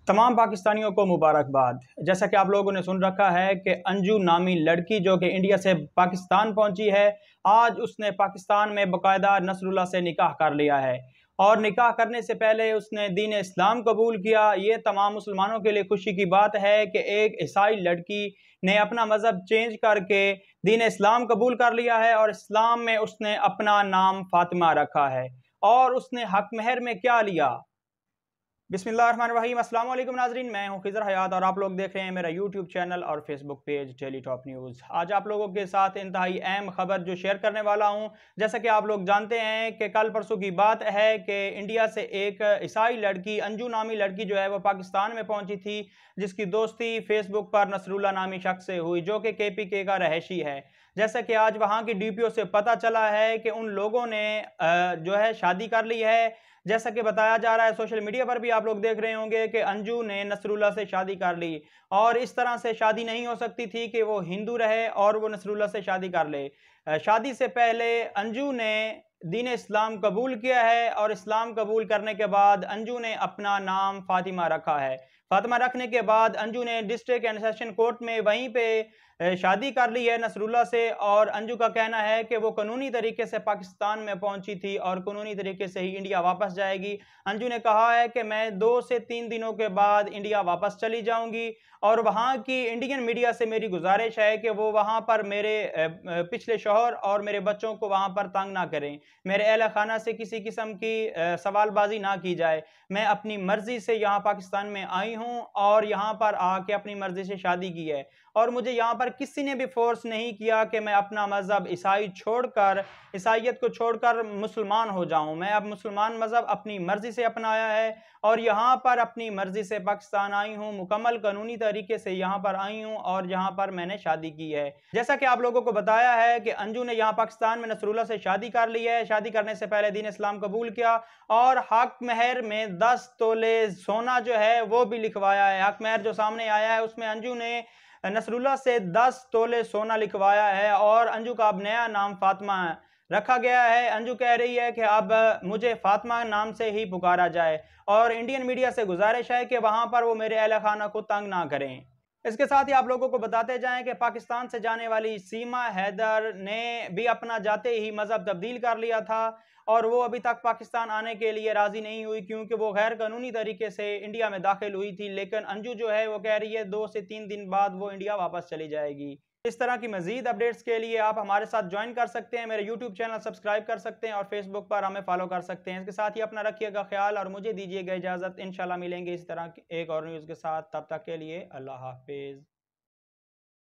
तमाम पाकिस्तानियों को मुबारकबाद। जैसा कि आप लोगों ने सुन रखा है कि अंजू नामी लड़की जो कि इंडिया से पाकिस्तान पहुंची है, आज उसने पाकिस्तान में बाकायदा नसरुल्लाह से निकाह कर लिया है और निकाह करने से पहले उसने दीन इस्लाम कबूल किया। ये तमाम मुसलमानों के लिए खुशी की बात है कि एक ईसाई लड़की ने अपना मज़हब चेंज करके दीन इस्लाम कबूल कर लिया है और इस्लाम में उसने अपना नाम फातिमा रखा है। और उसने हक महर में क्या लिया? बिस्मिल्लाहिर्रहमानिर्रहीम। अस्सलाम वालेकुम नाज़रीन, मैं हूं खिज़र हयात और आप लोग देख रहे हैं मेरा यूट्यूब चैनल और Facebook page daily top news. आज आप लोगों के साथ इंतहाई अहम खबर जो शेयर करने वाला हूं। जैसा कि आप लोग जानते हैं कि कल परसों की बात है कि इंडिया से एक ईसाई लड़की, अंजू नामी लड़की जो है वो पाकिस्तान में पहुंची थी, जिसकी दोस्ती फेसबुक पर नसरुल्लाह नामी शख्स से हुई जो कि KPK का रहायशी है। जैसा कि आज वहाँ की DPO से पता चला है कि उन लोगों ने जो है शादी कर ली है। जैसा कि बताया जा रहा है, सोशल मीडिया पर भी आप लोग देख रहे होंगे कि अंजू ने नसरुल्लाह से शादी कर ली और इस तरह से शादी नहीं हो सकती थी कि वो हिंदू रहे और वो नसरुल्लाह से शादी कर ले। शादी से पहले अंजू ने दीन इस्लाम कबूल किया है और इस्लाम कबूल करने के बाद अंजू ने अपना नाम फातिमा रखा है। फातिमा रखने के बाद अंजू ने डिस्ट्रिक्ट एंड सेशन कोर्ट में वहीं पे शादी कर ली है नसरुल्लाह से। और अंजू का कहना है कि वो कानूनी तरीके से पाकिस्तान में पहुंची थी और कानूनी तरीके से ही इंडिया वापस जाएगी। अंजू ने कहा है कि मैं 2 से 3 दिनों के बाद इंडिया वापस चली जाऊंगी और वहाँ की इंडियन मीडिया से मेरी गुजारिश है कि वो वहाँ पर मेरे पिछले शौहर और मेरे बच्चों को वहाँ पर तंग ना करें। मेरे अहल खाना से किसी किस्म की सवालबाजी ना की जाए। मैं अपनी मर्जी से यहाँ पाकिस्तान में आई हूँ और यहाँ पर आके अपनी मर्जी से शादी की है और मुझे यहाँ पर किसी ने भी फोर्स नहीं किया कि मैं अपना मज़हब ईसाइयत को छोड़कर मुसलमान हो जाऊं। मैं अब मुसलमान मज़हब अपनी मर्जी से अपनाया है और यहाँ पर अपनी मर्जी से पाकिस्तान आई हूँ, मुकम्मल कानूनी तरीके से यहाँ पर आई हूँ और यहाँ पर मैंने शादी की है। जैसा कि आप लोगों को बताया है कि अंजू ने यहाँ पाकिस्तान में नसरुल्लाह से शादी कर ली है। शादी करने से पहले दीन इस्लाम कबूल किया और हक महर में 10 तोले सोना जो है वो भी लिखवाया है। हक महर जो सामने आया है उसमें अंजू ने नसरुल्लाह से 10 तोले सोना लिखवाया है और अंजू का अब नया नाम फातिमा रखा गया है। अंजू कह रही है कि अब मुझे फातिमा नाम से ही पुकारा जाए और इंडियन मीडिया से गुजारिश है कि वहां पर वो मेरे अहल खाना को तंग ना करें। इसके साथ ही आप लोगों को बताते जाएं कि पाकिस्तान से जाने वाली सीमा हैदर ने भी अपना जाते ही मजहब तब्दील कर लिया था और वो अभी तक पाकिस्तान आने के लिए राजी नहीं हुई क्योंकि वो गैर कानूनी तरीके से इंडिया में दाखिल हुई थी। लेकिन अंजू जो है वो कह रही है 2 से 3 दिन बाद वो इंडिया वापस चली जाएगी। इस तरह की मजीद अपडेट्स के लिए आप हमारे साथ ज्वाइन कर सकते हैं, मेरे यूट्यूब चैनल सब्सक्राइब कर सकते हैं और फेसबुक पर हमें फॉलो कर सकते हैं। इसके साथ ही अपना रखिएगा ख्याल और मुझे दीजिएगा इजाज़त। इंशाल्लाह मिलेंगे इस तरह एक और न्यूज़ के साथ। तब तक के लिए अल्लाह हाफिज़।